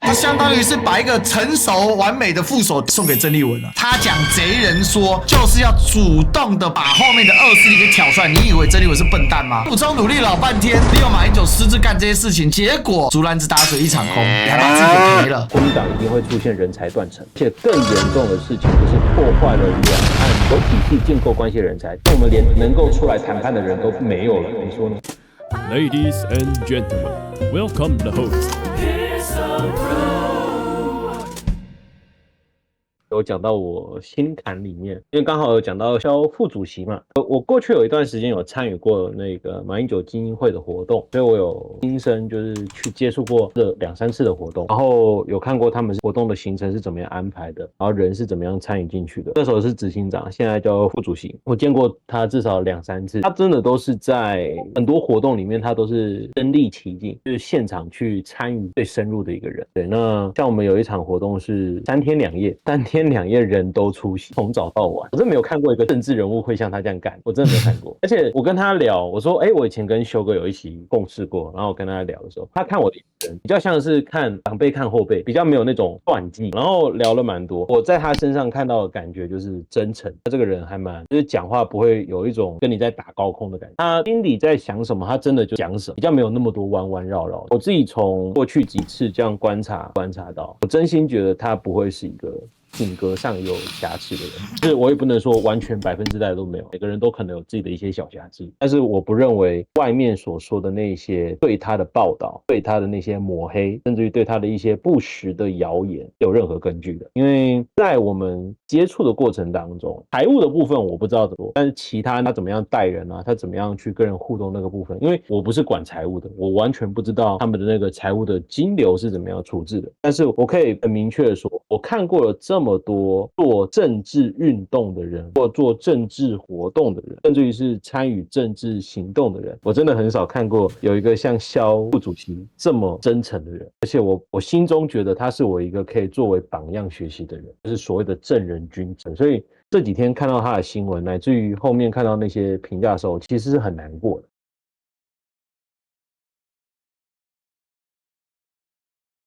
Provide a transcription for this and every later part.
他相當於是把一個成熟完美的副手送給曾麗文了。他講賊人說，就是要主動的把後面的惡勢力給挑出來。你以為曾麗文是笨蛋嗎？武忠努力老半天，利用馬英九私自幹這些事情，結果竹籃子打水一場空，你還把自己給賠了。國民黨一定會出現人才斷層，而且更嚴重的事情就是破壞了兩岸有體系建構關係的人才，我們連能夠出來談判的人都沒有了，你說呢？ Ladies and gentlemen, welcome the host. 有講到我心坎裡面，因為剛好有講到蕭副主席嘛，我過去有一段時間有參與過那個馬英九基金會的活動，所以我有親身就是去接觸過這2-3次的活動，然後有看過他們活動的行程是怎麼樣安排的，然後人是怎麼樣參與進去的。那時候是執行長，現在叫副主席，我見過他至少2-3次，他真的都是在很多活動裡面，他都是身歷其境，就是現場去參與最深入的一個人。对，那像我們有一場活動是3天2夜，3天2夜人都出席，從早到晚。我真的沒有看過一個政治人物會像他這樣幹，我真的沒有看過。而且我跟他聊，我說，我以前跟修哥有一起共事過，然後我跟他聊的時候，他看我的眼神比較像是看長輩看後輩，比較沒有那種斷記，然後聊了蠻多。我在他身上看到的感覺就是真誠，他這個人還蠻，就是講話不會有一種跟你在打高空的感覺，他心裡在想什麼，他真的就講什麼，比較沒有那麼多彎彎繞繞。我自己從過去幾次這樣觀察到，我真心覺得他不會是一個品格上有瑕疵的人，就是我也不能說完全100%的都沒有，每个人都可能有自己的一些小瑕疵，但是我不認為外面所說的那些對他的報道、對他的那些抹黑，甚至於對他的一些不實的謠言有任何根據的。因為在我們接觸的過程當中，財務的部分我不知道怎麼，但是其他他怎麼樣帶人啊，他怎麼樣去跟人互動那個部分，因為我不是管財務的，我完全不知道他們的那個財務的金流是怎麼樣處置的。但是我可以很明確的說，我看過了這麼多做政治運動的人，或做政治活動的人，甚至於是參與政治行動的人，我真的很少看過有一個像蕭副主席這麼真誠的人，而且我心中覺得他是我一個可以作為榜樣學習的人，就是所謂的正人君子。所以這幾天看到他的新聞，乃至於後面看到那些評價的時候，其實是很難過的。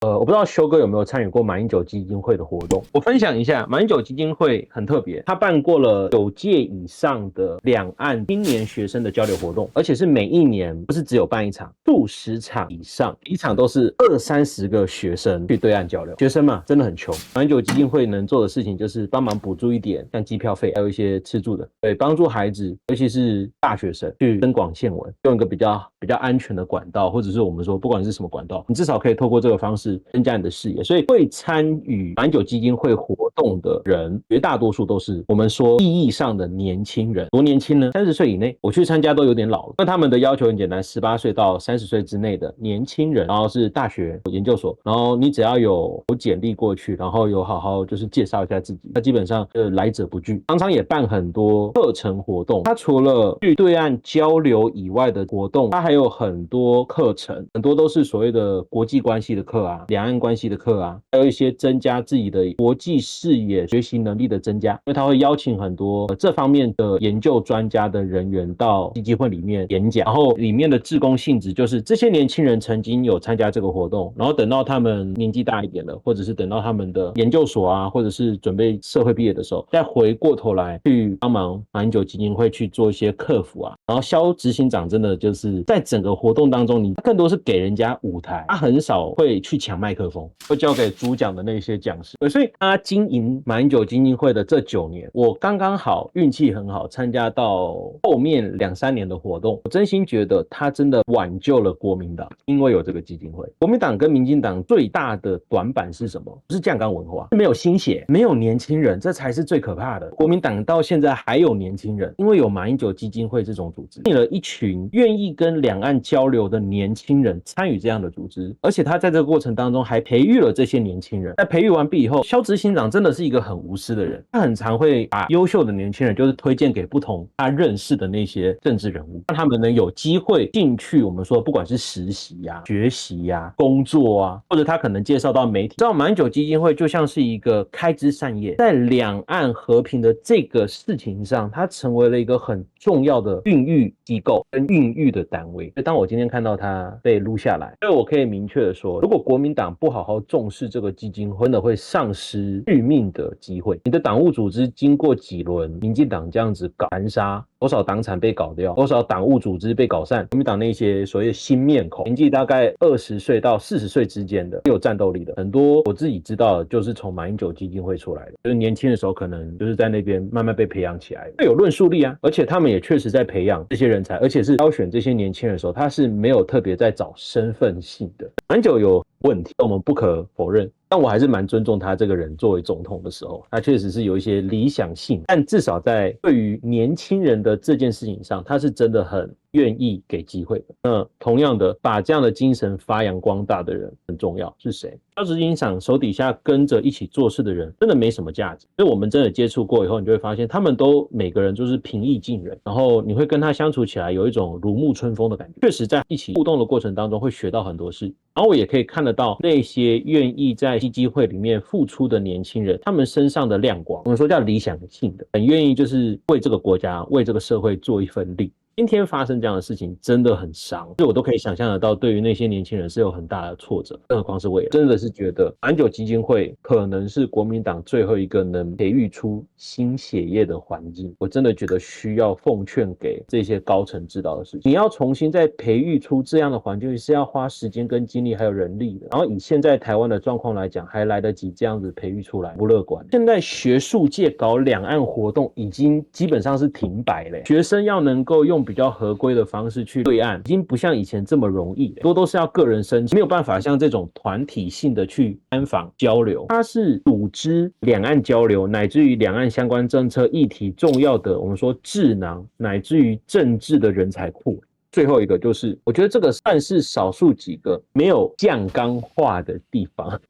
我不知道修哥有沒有參與過馬英九基金會的活動。我分享一下，馬英九基金會很特別，他辦過了9屆以上的兩岸青年學生的交流活動，而且是每一年不是只有辦一場，數十場以上，一場都是20-30個學生去對岸交流。學生嘛，真的很窮。馬英九基金會能做的事情就是幫忙補助一點，像機票費，還有一些吃住的，對，幫助孩子，尤其是大學生去增廣見聞，用一個比較安全的管道，或者是我們說不管是什麼管道，你至少可以透過這個方式增加你的視野。所以會參與馬英九基金會活動的人，絕大多數都是我們說意義上的年輕人。多年輕呢？30歲以內，我去參加都有點老了。那他們的要求很簡單，18歲到30歲之內的年輕人，然後是大學研究所，然後你只要有簡歷過去，然後有好好就是介紹一下自己，那基本上來者不拒。常常也辦很多課程活動，他除了去對岸交流以外的活動，他還有很多課程，很多都是所謂的國際關係的課啊，兩岸關係的課啊，還有一些增加自己的國際視野、學習能力的增加，因為他會邀請很多這方面的研究專家的人員到基金會裡面演講，然後裡面的志工性質就是這些年輕人曾經有參加這個活動，然後等到他們年紀大一點了，或者是等到他們的研究所啊，或者是準備社會畢業的時候，再回過頭來去幫忙馬英九基金會去做一些客服啊。然後蕭執行長真的就是在整個活動當中，你更多是給人家舞台，他很少會去搶麥克風，會交給主講的那些講師。所以他經營馬英九基金會的這9年，我剛剛好運氣很好，參加到後面2-3年的活動，我真心覺得他真的挽救了國民黨，因為有這個基金會。國民黨跟民進黨最大的短板是什麼？不是醬缸文化，沒有新血，沒有年輕人，這才是最可怕的。國民黨到現在還有年輕人，因為有馬英九基金會這種組織，引了一群願意跟兩岸交流的年輕人參與這樣的組織，而且他在這個過程當中還培育了這些年輕人。在培育完畢以後，蕭執行長真的是一個很無私的人，他很常會把優秀的年輕人就是推薦給不同他認識的那些政治人物，讓他們能有機會進去我們說不管是實習啊、學習啊、工作啊，或者他可能介紹到媒體。知道馬英九基金會就像是一個開枝散葉，在兩岸和平的這個事情上，它成為了一個很重要的孕育機構跟孕育的單位。所以當我今天看到它被錄下來，所以我可以明確的說，如果國民民黨不好好重視這個基金會，真的會喪失續命的機會。你的黨務組織經過幾輪民進黨這樣子搞殘殺，多少黨產被搞掉，多少黨務組織被搞散，國民黨那些所謂的新面孔，年紀大概20歲到40歲之間的，有戰鬥力的，很多我自己知道的就是從馬英九基金會出來的，就是年輕的時候可能就是在那邊慢慢被培養起來的，會有論述力啊，而且他們也確實在培養這些人才，而且是挑選這些年輕人的時候，他是沒有特別在找身份性的。馬英九有問題，我們不可否認，但我還是蠻尊重他這個人作為總統的時候，他確實是有一些理想性，但至少在對於年輕人的這件事情上，他是真的很願意給機會的。那同樣的，把這樣的精神發揚光大的人很重要，是誰？交質金賞手底下跟着一起做事的人，真的沒什麼價值。所以我们真的接觸過以後，你就會發現，他們都每個人就是平易近人，然後你會跟他相處起來有一種如沐春風的感覺。確實在一起互動的過程當中，會學到很多事。然後我也可以看得到那些願意在基金會裡面付出的年輕人，他們身上的亮光，我們說叫理想性的，很願意就是為這個國家、為這個社會做一份力。今天發生這樣的事情真的很傷，所以我都可以想象得到，對於那些年輕人是有很大的挫折，更何況是未來。真的是覺得馬英九基金會可能是國民黨最後一個能培育出新血液的環境，我真的覺得需要奉勸給這些高層知道的事情。你要重新再培育出這樣的環境，是要花時間跟精力還有人力的。然後以現在台灣的狀況來講，還來得及這樣子培育出來，不樂觀。現在學術界搞兩岸活動已經基本上是停擺了，學生要能夠用比較合規的方式去對岸，已經不像以前這麼容易，多都是要個人申請，沒有辦法像這種團體性的去參訪交流。它是組織兩岸交流，乃至於兩岸相關政策議題重要的，我們說智囊，乃至於政治的人才庫。最後一個就是，我覺得這個算是少數幾個沒有醬缸化的地方。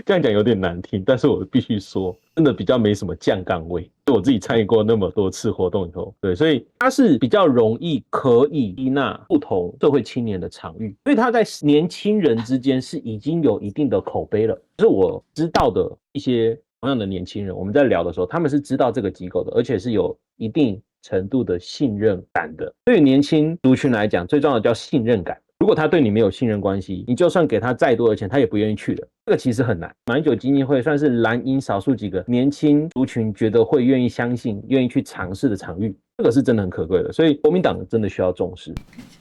這樣講有點難聽，但是我必須說，真的比較沒什麼醬缸味。我自己參與過那麼多次活動以後，對，所以它是比較容易可以吸納不同社會青年的場域，所以它在年輕人之間是已經有一定的口碑了。就是我知道的一些同樣的年輕人，我們在聊的時候，他們是知道這個機構的，而且是有一定程度的信任感的。對於年輕族群來講，最重要的叫信任感。如果他對你沒有信任關係，你就算給他再多的錢，他也不願意去的。這個其實很難。馬英九基金會算是藍營少數幾個年輕族群覺得會願意相信、願意去嘗試的場域，這個是真的很可貴的。所以國民黨真的需要重視。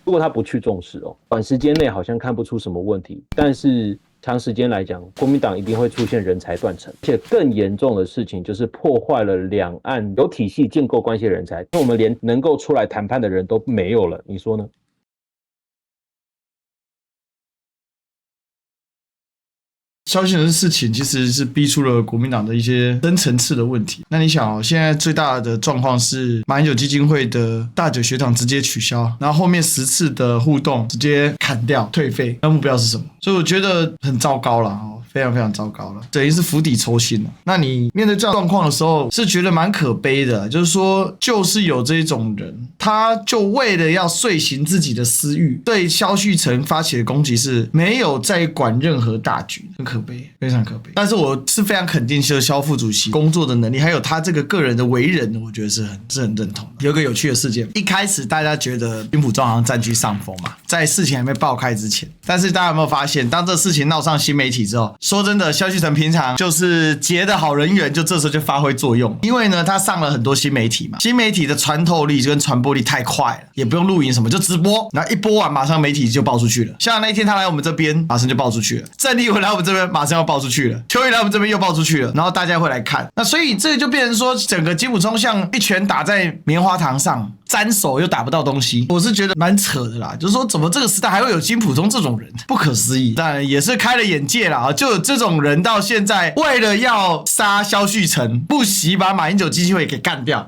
如果他不去重視短時間內好像看不出什麼問題，但是長時間來講，國民黨一定會出現人才斷層，而且更嚴重的事情就是破壞了兩岸有體系建構關係的人才，那我們連能夠出來談判的人都沒有了，你說呢？蕭旭晨的事情其實是逼出了國民黨的一些深層次的問題。那你想現在最大的狀況是馬英九基金會的大九學長直接取消，然後後面10次的互動直接砍掉退費，那目標是什麼？所以我覺得很糟糕了非常非常糟糕了，等於是釜底抽薪了。那你面對這樣狀況的時候，是覺得蠻可悲的，就是說，就是有這種人，他就為了要遂行自己的私欲，對蕭旭晨發起的攻擊是沒有在管任何大局，很可悲，非常可悲。但是我是非常肯定蕭副主席工作的能力，還有他這個個人的為人，我覺得是很認同的。有個有趣的事件，一開始大家覺得金溥中好像佔據上風嘛，在事情還沒爆開之前，但是大家有沒有發現，當這事情鬧上新媒體之後，說真的，蕭旭晨平常就是結的好人緣，就這時候就發揮作用。因為呢，他上了很多新媒體嘛，新媒體的穿透力跟傳播力太快了，也不用錄影什麼，就直播，然後一播完，馬上媒體就爆出去了。像那一天他來我們這邊，馬上就爆出去了；鄭麗文來我們這邊，馬上要爆出去了；邱毅來我們這邊又爆出去了，然後大家會來看。那所以這就變成說，整個金溥中像一拳打在棉花糖上，沾手又打不到東西。我是覺得蠻扯的啦，就是說怎麼這個時代還會有金溥中這種人，不可思議。當然也是開了眼界啦，就有這種人到現在為了要殺蕭旭晨，不惜把馬英九基金會給幹掉。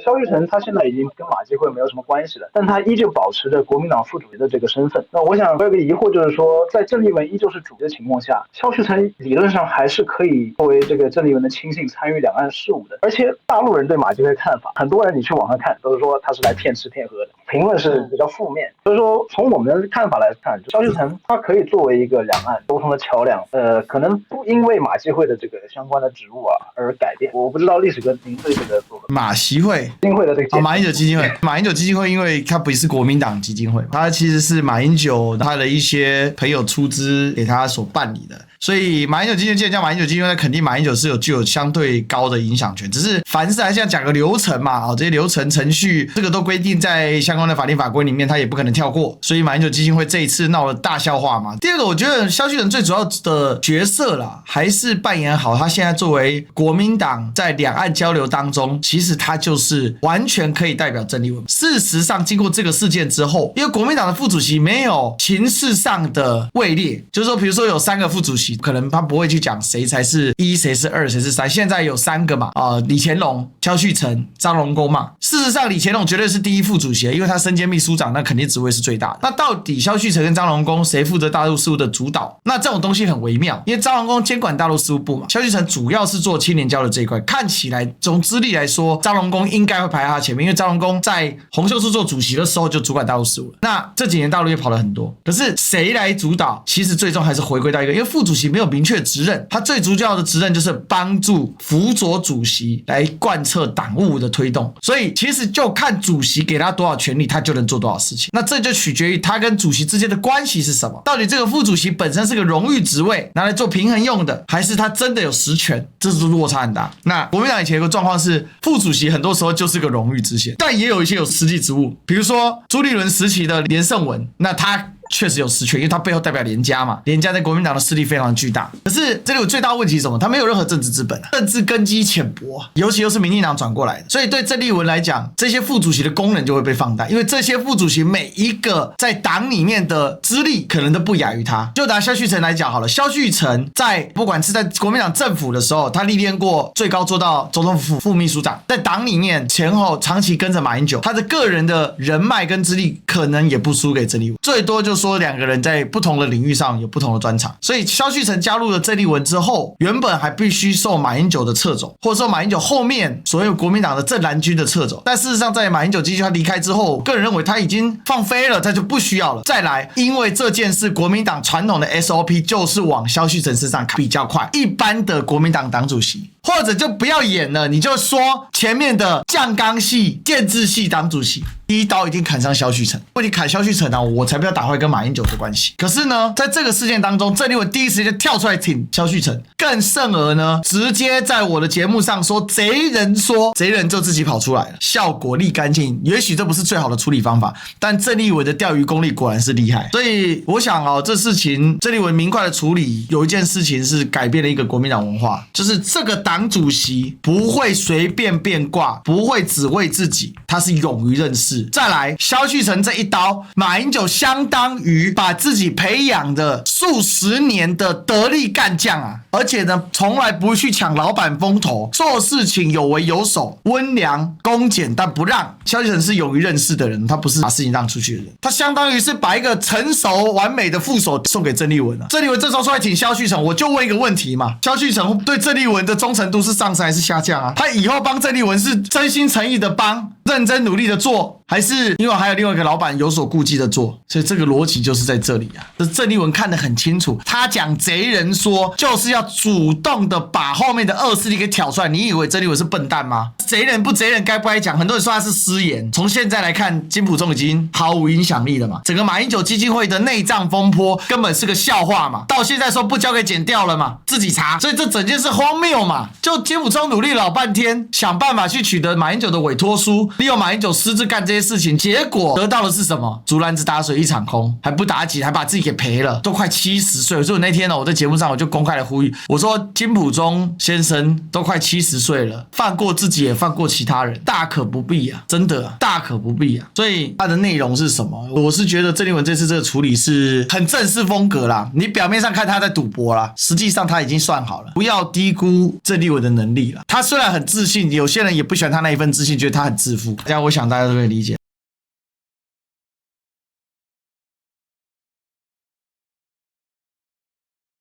蕭旭晨他現在已經跟馬基會沒有什麼關係了，但他依舊保持着國民黨副主席的這個身份。那我想有一個疑惑，就是說，在鄭麗文依舊是主席的情況下，蕭旭晨理論上還是可以作為這個鄭麗文的親信參與兩岸事務的。而且大陸人對馬基會看法，很多人你去網上看都是說他是來騙吃騙喝的，評論是比較負面。所以說，從我們的看法来看，消息城它可以作為一个两岸沟通的桥梁，可能不因为马習會的這個相關的職務而改變。我不知道歷史哥您對這個做法。馬習會基金會的這個馬英九基金會，馬英九基金會，因為它不是國民黨基金會，它其實是馬英九他的一些朋友出資給他所辦理的。所以馬英九基金會既然叫馬英九基金會，那肯定馬英九是具有相對高的影響權。只是凡事還是要講個流程嘛，這些流程程序這個都規定在相關的法令法規裡面，他也不可能跳過。所以馬英九基金會這一次鬧了大笑話嘛。第二個，我覺得蕭旭岑最主要的角色啦，還是扮演好他現在作為國民黨在兩岸交流當中，其實他就是完全可以代表鄭麗文。事實上，經過這個事件之後，因為國民黨的副主席沒有情勢上的位列，就是說，比如說有3個副主席。可能他不會去講誰才是1，誰是2，誰是3。現在有3個嘛，李乾龍、蕭旭岑、張榮恭嘛。事實上，李乾龍絕對是第1副主席，因為他身兼秘書長，那肯定職位是最大的。那到底蕭旭岑跟張榮恭誰負責大陸事務的主導？那這種東西很微妙，因為張榮恭監管大陸事務部嘛，蕭旭岑主要是做青年交流這一塊。看起來從資歷來說，張榮恭應該會排在他前面，因為張榮恭在洪秀柱做主席的時候就主管大陸事務了。那這幾年大陸也跑了很多，可是誰來主導？其實最終還是回歸到一個，因為副主席沒有明確職任，他最主要的職任就是幫助輔佐主席來貫徹黨務的推動，所以其實就看主席給他多少權力，他就能做多少事情。那這就取決於他跟主席之間的關係是什麼。到底這個副主席本身是個榮譽職位，拿來做平衡用的，還是他真的有實權？這是落差很大。那國民黨以前有個狀況是，副主席很多時候就是個榮譽職銜，但也有一些有實際職務，比如說朱立倫時期的連勝文，那他確實有實權，因為他背後代表連家嘛，連家在國民黨的勢力非常巨大。可是這裡有最大的問題是什麼？他沒有任何政治資本，政治根基淺薄，尤其又是民進黨轉過來的，所以對鄭麗文來講，這些副主席的功能就會被放大，因為這些副主席每一個在黨裡面的資歷可能都不亞於他。就拿蕭旭岑來講好了，蕭旭岑在不管是在國民黨政府的時候，他歷練過最高做到總統府副秘書長，在黨裡面前後長期跟着馬英九，他的個人的人脈跟資歷可能也不輸給鄭麗文，最多就說2個人在不同的領域上有不同的專長，所以蕭旭岑加入了鄭麗文之後，原本還必須受馬英九的掣肘，或者說馬英九後面所有國民黨的正藍軍的掣肘。但事實上，在馬英九基金會離開之後，個人認為他已經放飛了，他就不需要了。再來，因為這件事，國民黨傳統的 SOP 就是往蕭旭岑身上比較快，一般的國民黨黨主席。或者就不要演了，你就說前面的醬缸系、建制系黨主席第一刀一定砍上蕭旭岑。如果你砍蕭旭岑啊，我才不要打壞跟馬英九的關係。可是呢，在這個事件當中，鄭麗文第一時間跳出來挺蕭旭岑，更甚而呢，直接在我的節目上說賊人說，賊人就自己跑出來了，效果立竿見影。也許這不是最好的處理方法，但鄭麗文的釣魚功力果然是厲害。所以我想哦，這事情鄭麗文明快的處理，有一件事情是改變了一個國民黨文化，就是這個黨主席不會隨便變卦，不會只為自己，他是勇於認識。再來，蕭旭岑這一刀，馬英九相當於把自己培養的數十年的得力幹將啊，而且呢，從來不去搶老闆風頭，做事情有為有守，溫良恭儉但不讓。蕭旭岑是勇於認識的人，他不是把事情讓出去的人，他相當於是把一個成熟完美的副手送給鄭麗文了。鄭麗文這時候出來挺蕭旭岑，我就問一個問題嘛，蕭旭岑對鄭麗文的忠誠度是上升還是下降啊？他以後幫鄭麗文是真心誠意的幫，認真努力的做，還是因為還有另外一個老闆有所顧忌的做？所以這個邏輯就是在這裡啊。這鄭麗文看得很清楚，他講賊人說就是要主動的把後面的惡勢力給挑出來。你以為鄭麗文是笨蛋嗎？賊人不賊人該不該講？很多人說他是失言。從現在來看，金溥聰已經毫無影響力了嘛。整個馬英九基金會的內帳風波根本是個笑話嘛。到現在說不交給檢調了嘛，自己查。所以這整件事荒謬嘛。就金溥聰努力老半天，想辦法去取得馬英九的委託書，利用馬英九私自幹這些事情，結果得到的是什麼？竹籃子打水一場空，還不打緊，還把自己給賠了，都快70歲了。所以我那天呢，我在節目上我就公開的呼籲，我說金溥聰先生都快70歲了，放過自己也放過其他人，大可不必啊，真的啊，大可不必啊。所以他的內容是什麼？我是覺得鄭麗文這次這個處理是很正式風格啦。你表面上看他在賭博啦，實際上他已經算好了，不要低估鄭麗文的能力了。他雖然很自信，有些人也不喜歡他那一份自信，覺得他很自負。這樣我想大家都可以理解。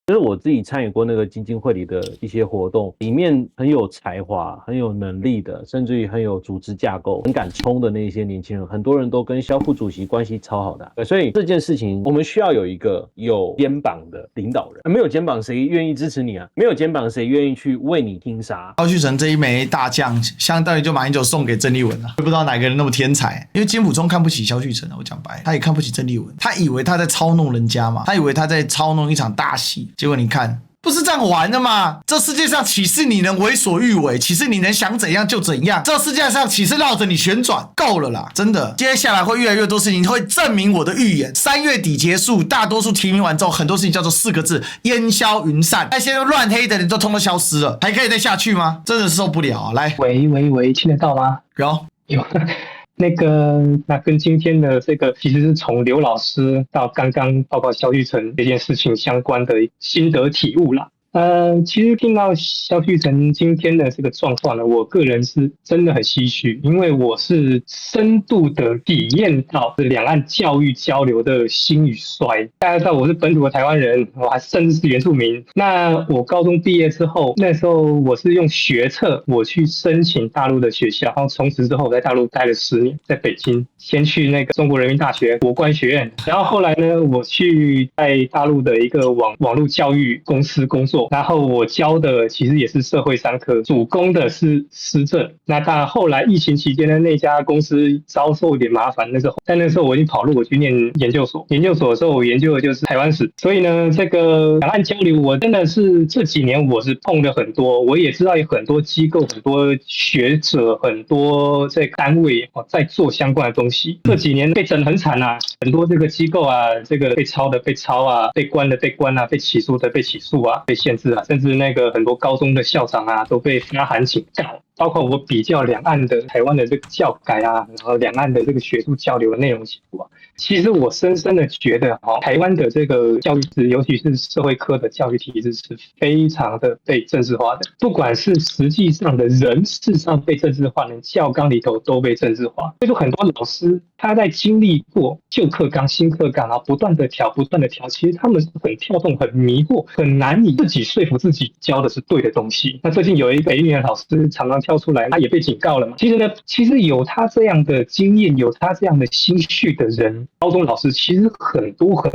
就是我自己參與過那個基金會裡的一些活動，裡面很有才華、很有能力的，甚至於很有組織架構、很敢衝的那些年輕人，很多人都跟蕭副主席關係超好的所以這件事情我們需要有一個有肩膀的領導人，沒有肩膀誰願意支持你啊？沒有肩膀誰願意去為你拼殺？蕭旭晨這一枚大將，相當於就馬英九送給鄭麗文了。不知道哪個人那麼天才，因為金溥聰看不起蕭旭晨我講白，他也看不起鄭麗文，他以為他在操弄人家嘛，他以為他在操弄一場大戲，結果你看。不是這樣玩的嗎？這世界上豈是你能為所欲為？豈是你能想怎樣就怎樣？這世界上豈是繞着你旋轉？夠了啦，真的。接下來會越來越多事情會證明我的預言。3月底結束，大多數提名完之後，很多事情叫做4個字：煙消雲散。那些亂黑的人都通通消失了，還可以再下去嗎？真的受不了啊！來，喂，聽得到嗎？有。那跟今天的這個其實是從劉老師到剛剛報告蕭旭晨這件事情相關的心得體悟啦。其實聽到蕭旭晨今天的這個狀況呢，我個人是真的很唏噓，因為我是深度的體驗到兩岸教育交流的興與衰。大家知道我是本土的台灣人，我還甚至是原住民。那我高中畢業之後，那時候我是用學測我去申請大陸的學校，然後從此之後我在大陸待了10年，在北京先去那個中國人民大學国關學院，然後後來呢，我去在大陸的一個網絡教育公司工作。然後我教的其實也是社會3科，主攻的是施政。那當然後來疫情期間呢，那家公司遭受一點麻煩，但那時候我已經跑路，我去念研究所。研究所的時候，我研究的就是台灣史。所以呢，這個兩岸交流，我真的是這幾年我是碰了很多，我也知道有很多機構、很多學者、很多这個單位在做相關的東西。這幾年被整得很慘啊，很多這個機構啊，這個被抄的被抄啊，被關的被關啊，被起訴的被起訴啊，被限制啊，甚至那個很多高中的校長啊都被發函警告。包括我比較兩岸的台灣的這個教改啊，然後兩岸的這個學術交流的內容情況，其實我深深的覺得台灣的這個教育制，尤其是社會科的教育體制是非常的被政治化的，不管是實際上的人事上被政治化，連教綱裡頭都被政治化。所以說很多老師他在經歷過舊課綱、新課綱，然後不斷的調，其實他們是很跳動、很迷惑、很難以自己說服自己教的是对的東西。那最近有一個北一女的老師常常跳出來，他也被警告了嘛。其實有他這樣的經驗，有他這樣的心緒的人，高中老師其實很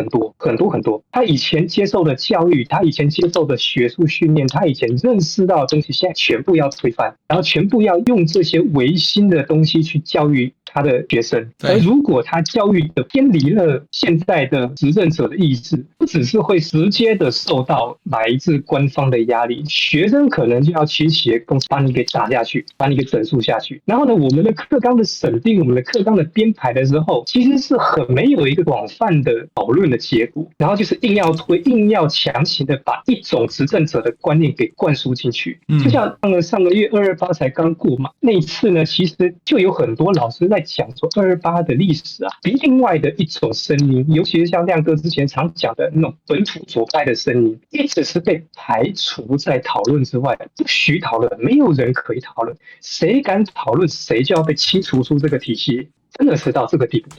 多。他以前接受的教育，他以前接受的學術訓練，他以前認識到的東西，現在全部要推翻，然後全部要用這些唯心的東西去教育他的學生。而如果他教育的偏離了現在的執政者的意志，不只是會直接的受到來自官方的壓力，學生可能就要起的公司把你給打下去，把你給整肅下去。然後呢，我們的課綱的審定，我們的課綱的編排的時候，其實是很沒有一個廣泛的討論的結果，然後就是硬要推，硬要強行的把一種執政者的觀念給灌輸進去。就像上個月228才剛過嘛，那一次呢，其實就有很多老師在講說228的歷史啊，比另外的一種聲音，尤其是像亮哥之前常講的那種本土左派的聲音，一直是被排除在討論之外，不許討論，沒有人可以討論，誰敢討論，誰就要被清除出這個體系。真的是到這個地步，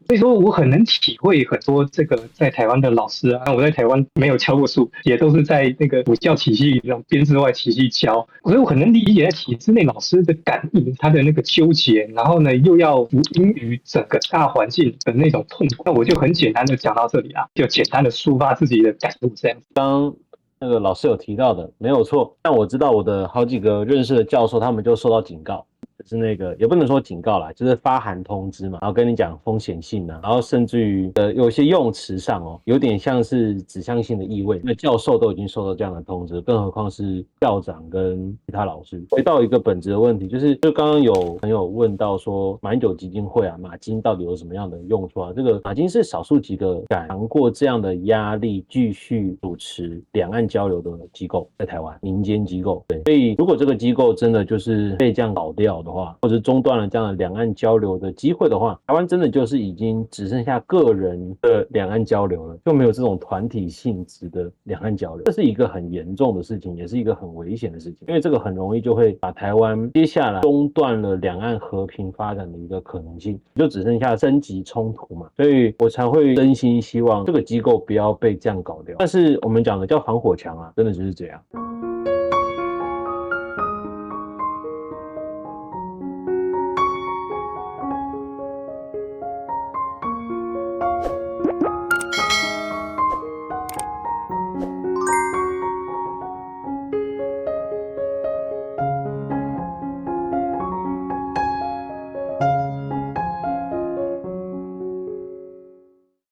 所以說我很能體會很多這個在台灣的老師啊，我在台灣沒有教過書，也都是在那個補教體系那種編制外體系教，所以我很能理解在體制內老師的感應，他的那個糾結，然後呢又要福音於整個大環境的那種痛苦。那我就很簡單的講到這裡啊，就簡單的抒發自己的感悟這樣。剛那個老師有提到的沒有錯，但我知道我的好幾個認識的教授，他們就受到警告。就是那個也不能說警告啦，就是發函通知嘛，然後跟你講風險性啊，然後甚至於有些用詞上有點像是指向性的意味。那教授都已經收到這樣的通知，更何況是校長跟其他老師。回到一個本質的問題，就剛剛有朋友問到說馬英九基金會啊，馬金到底有什麼樣的用處啊？這個馬金是少數幾個敢扛過這樣的壓力，繼續主持兩岸交流的機構，在台灣民間機構。對，所以如果這個機構真的就是被這樣搞掉的的話，或者中斷了這樣的兩岸交流的機會的話，台灣真的就是已經只剩下個人的兩岸交流了，就沒有这種团體性質的两岸交流。這是一個很嚴重的事情，也是一個很危險的事情，因為這個很容易就會把台灣接下來中斷了兩岸和平發展的一個可能性，就只剩下升級衝突嘛，所以我才會真心希望這個機構不要被這樣搞掉。但是我們講的叫防火牆啊，真的就是這樣。